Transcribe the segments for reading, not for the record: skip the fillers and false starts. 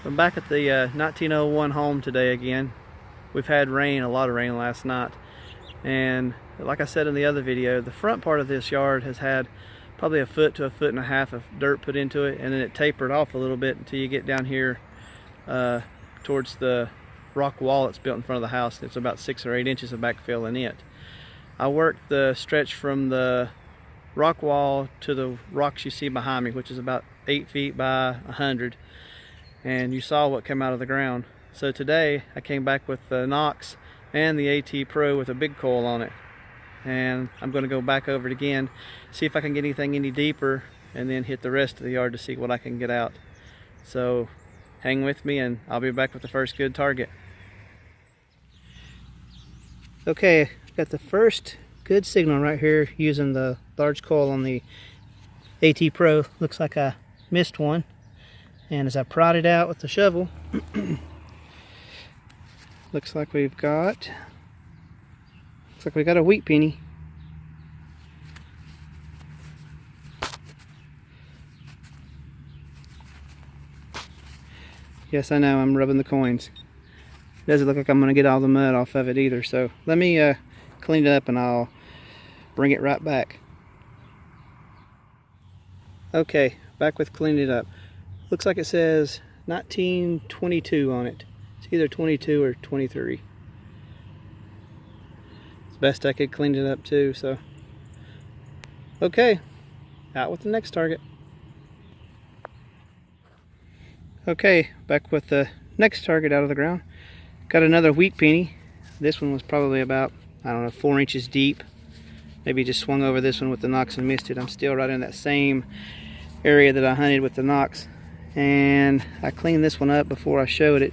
I'm back at the 1901 home today again. We've had rain, a lot of rain last night, and like I said in the other video, the front part of this yard has had probably a foot to a foot and a half of dirt put into it, and then it tapered off a little bit until you get down here towards the rock wall that's built in front of the house. It's about 6 or 8 inches of backfill in it. I worked the stretch from the rock wall to the rocks you see behind me, which is about 8 feet by 100, and you saw what came out of the ground. So today I came back with the Knox and the AT Pro with a big coil on it, and I'm going to go back over it again, see if I can get anything any deeper, and then hit the rest of the yard to see what I can get out. So hang with me and I'll be back with the first good target. Okay, got the first good signal right here using the large coil on the AT Pro. Looks like I missed one, and as I prod it out with the shovel, looks like we got a wheat penny. Yes, I know, I'm rubbing the coins. Doesn't look like I'm going to get all the mud off of it either, so let me clean it up and I'll bring it right back. Okay, back with cleaning it up. Looks like it says 1922 on it. It's either 22 or 23. It's best I could clean it up too, so. Okay, out with the next target. Okay, back with the next target out of the ground. Got another wheat penny. This one was probably about, I don't know, 4 inches deep. Maybe just swung over this one with the Knox and missed it. I'm still right in that same area that I hunted with the Knox. And I cleaned this one up before I showed it,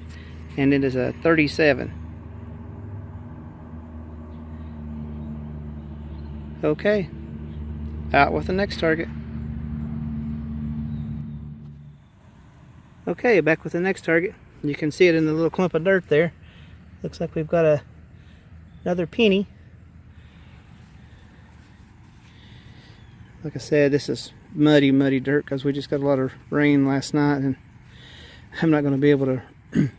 and it is a 37. Okay, out with the next target. Okay, back with the next target. You can see it in the little clump of dirt there. Looks like we've got another penny. Like I said, this is muddy dirt because we just got a lot of rain last night, and I'm not going to be able to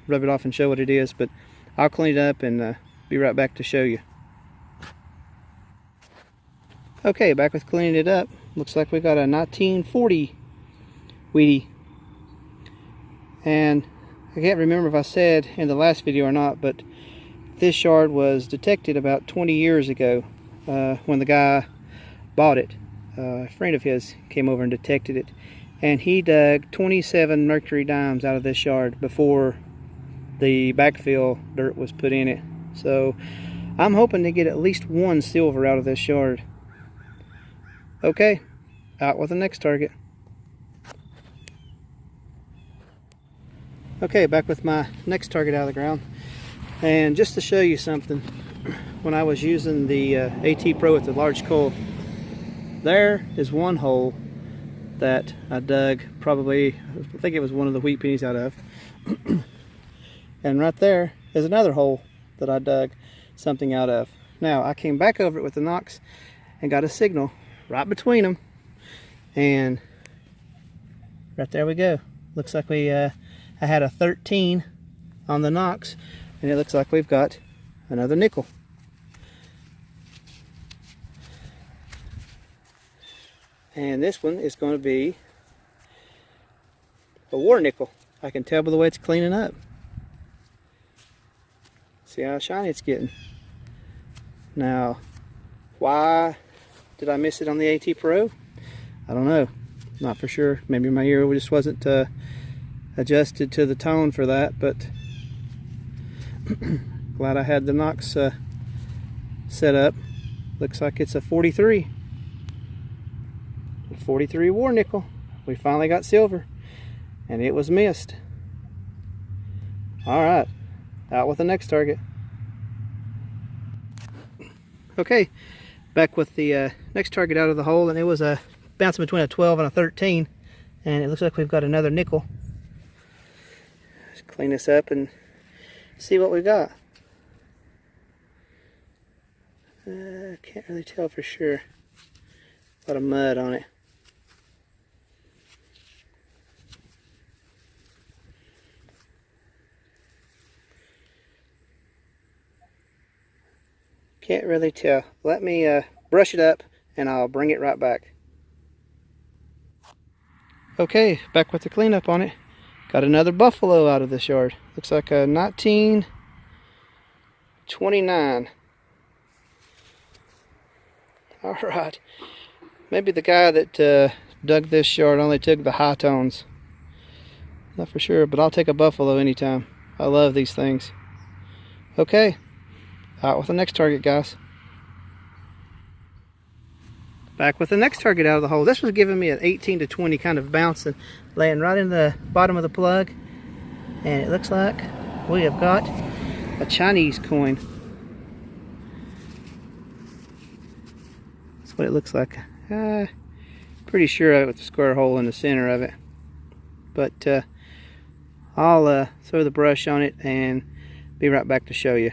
rub it off and show what it is, but I'll clean it up and be right back to show you. Okay, back with cleaning it up. Looks like we got a 1940 wheatie. And I can't remember if I said in the last video or not, but this yard was detected about 20 years ago when the guy bought it. A friend of his came over and detected it, and he dug 27 mercury dimes out of this yard before the backfill dirt was put in it. So I'm hoping to get at least one silver out of this yard. Okay, out with the next target. Okay, back with my next target out of the ground, and just to show you something, when I was using the AT Pro with the large coil, there is one hole that I dug, probably, I think it was one of the wheat pennies out of. And right there is another hole that I dug something out of. Now, I came back over it with the Knox and got a signal right between them. And right there we go. Looks like I had a 13 on the Knox, and it looks like we've got another nickel. And this one is going to be a war nickel. I can tell by the way it's cleaning up. See how shiny it's getting. Now, why did I miss it on the AT Pro? I don't know. Not for sure. Maybe my ear just wasn't adjusted to the tone for that, but glad I had the Knox set up. Looks like it's a 43. 43 war nickel. We finally got silver, and it was missed. Alright, out with the next target. Okay, back with the next target out of the hole, and it was bouncing between a 12 and a 13, and it looks like we've got another nickel. Let's clean this up and see what we got. Can't really tell for sure. A lot of mud on it. Can't really tell. Let me brush it up and I'll bring it right back. Okay, back with the cleanup on it. Got another buffalo out of this yard. Looks like a 1929. Alright. Maybe the guy that dug this yard only took the high tones. Not for sure, but I'll take a buffalo anytime. I love these things. Okay. Out with the next target, guys. Back with the next target out of the hole. This was giving me an 18 to 20 kind of bouncing, laying right in the bottom of the plug. And it looks like we have got a Chinese coin. That's what it looks like. Pretty sure with the square hole in the center of it. But I'll throw the brush on it and be right back to show you.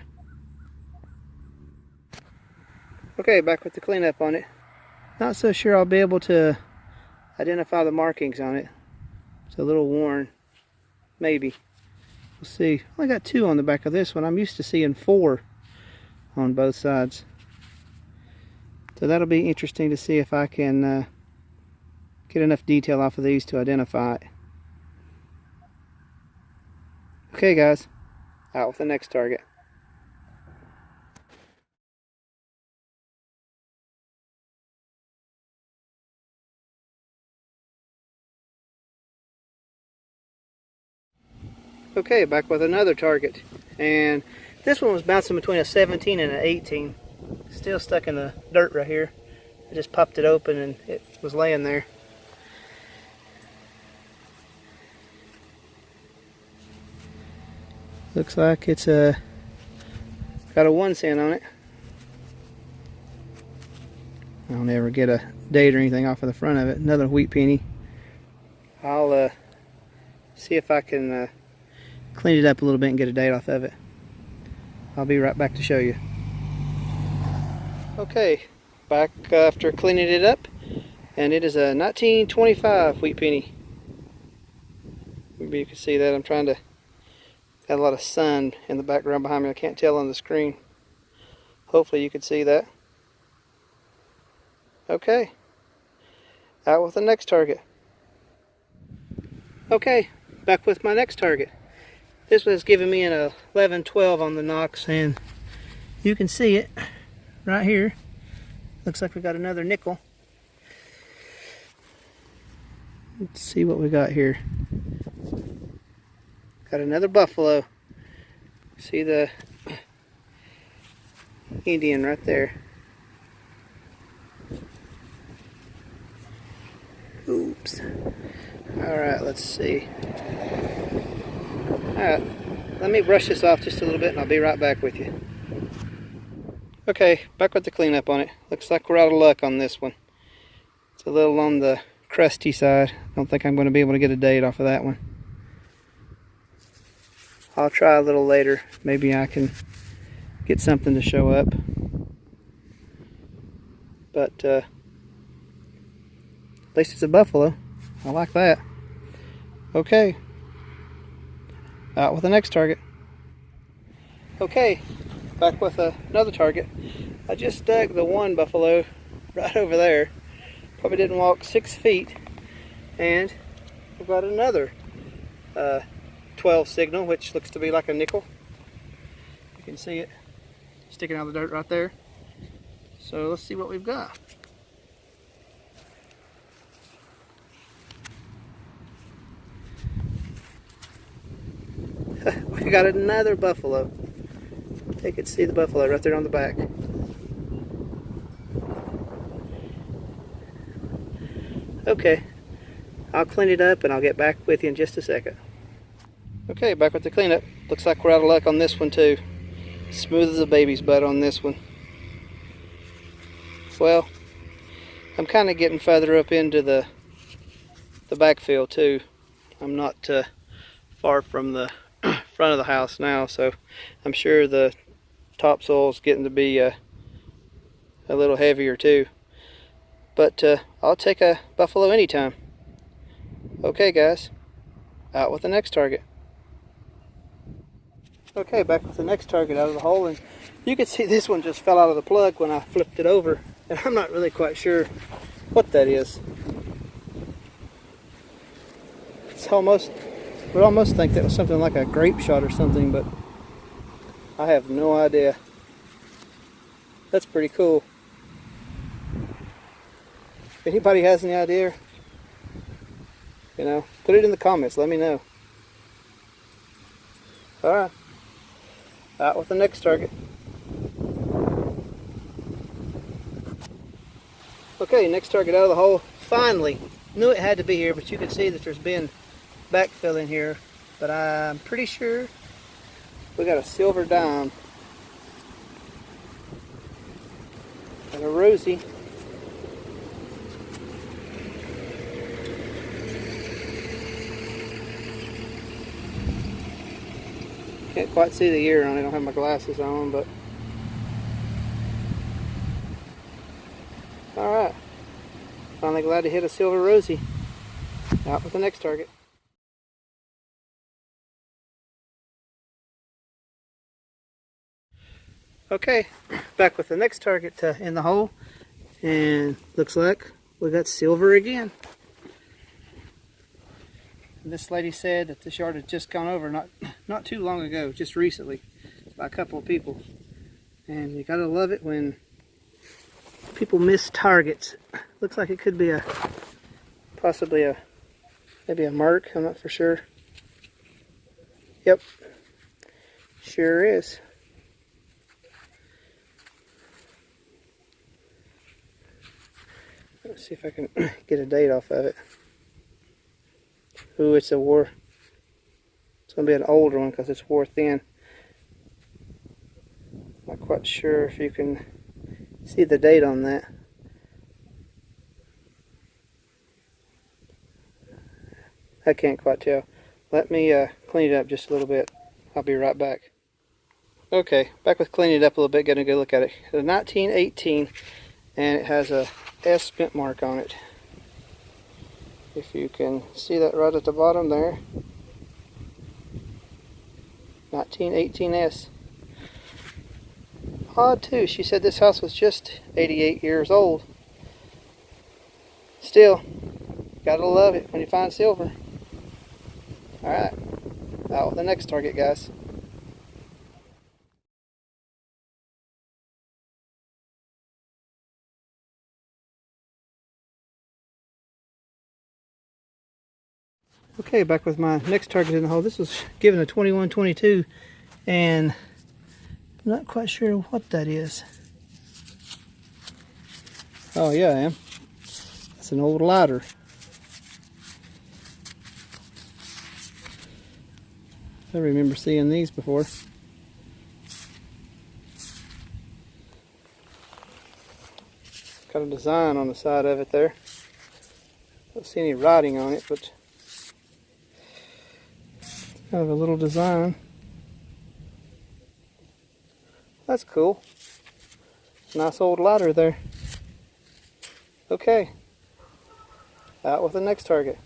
Okay, back with the cleanup on it. Not so sure I'll be able to identify the markings on it. It's a little worn. Maybe. We'll see. I only got 2 on the back of this one. I'm used to seeing 4 on both sides. So that'll be interesting to see if I can get enough detail off of these to identify it. Okay guys, out with the next target. Okay, back with another target, and this one was bouncing between a 17 and an 18. Still stuck in the dirt right here. I just popped it open and it was laying there. Looks like it's got a 1 cent on it. I don't ever get a date or anything off of the front of it. Another wheat penny. I'll see if I can clean it up a little bit and get a date off of it. I'll be right back to show you. Okay, back after cleaning it up, and it is a 1925 wheat penny. Maybe you can see that. I'm trying to got a lot of sun in the background behind me. I can't tell on the screen. Hopefully you can see that. Okay, out with the next target. Okay, back with my next target. This was giving me an 11-12 on the Knox, and you can see it right here. Looks like we got another nickel. Let's see what we got here. Got another buffalo. See the Indian right there. Oops. Alright, let's see. Alright, let me brush this off just a little bit and I'll be right back with you. Okay, back with the cleanup on it. Looks like we're out of luck on this one. It's a little on the crusty side. Don't think I'm going to be able to get a date off of that one. I'll try a little later. Maybe I can get something to show up. But at least it's a buffalo. I like that. Okay. Out with the next target. Okay, back with another target. I just dug the one buffalo right over there. Probably didn't walk 6 feet. And we've got another 12 signal, which looks to be like a nickel. You can see it sticking out of the dirt right there. So let's see what we've got. We got another buffalo. You can see the buffalo right there on the back. Okay, I'll clean it up and I'll get back with you in just a second. Okay, back with the cleanup. Looks like we're out of luck on this one too. Smooth as a baby's butt on this one. Well, I'm kind of getting further up into the backfield too. I'm not far from the front of the house now, so I'm sure the topsoil's getting to be a little heavier too. But I'll take a buffalo anytime. Okay guys, out with the next target. Okay, back with the next target out of the hole, and you can see this one just fell out of the plug when I flipped it over, and I'm not really quite sure what that is. It's almost, would almost think that was something like a grape shot or something, but I have no idea. That's pretty cool. If anybody has any idea, you know, put it in the comments, let me know. Alright. Out with the next target. Okay, next target out of the hole. Finally. Knew it had to be here, but you can see that there's been backfill in here. But I'm pretty sure we got a silver dime. And a rosy. Can't quite see the ear on it, I don't have my glasses on, but alright. Finally glad to hit a silver rosy. Out with the next target. Okay, back with the next target in the hole, and looks like we got silver again. And this lady said that this yard had just gone over not too long ago, just recently, by a couple of people. And you gotta love it when people miss targets. Looks like it could be possibly maybe a mark, I'm not for sure. Yep, sure is. Let's see if I can get a date off of it. Ooh, it's going to be an older one because it's wore thin. Not quite sure if you can see the date on that. I can't quite tell. Let me clean it up just a little bit. I'll be right back. Okay, back with cleaning it up a little bit, getting a good look at it. It's a 1918, and it has a S bent mark on it. If you can see that right at the bottom there. 1918S. Odd too, she said this house was just 88 years old. Still, gotta love it when you find silver. Alright, out with the next target, guys. Okay, back with my next target in the hole. This was given a 21-22, and I'm not quite sure what that is. Oh yeah, I am. That's an old lighter. I remember seeing these before. Got a design on the side of it there. Don't see any writing on it, but kind of a little design. That's cool. Nice old lighter there. Okay. Out with the next target.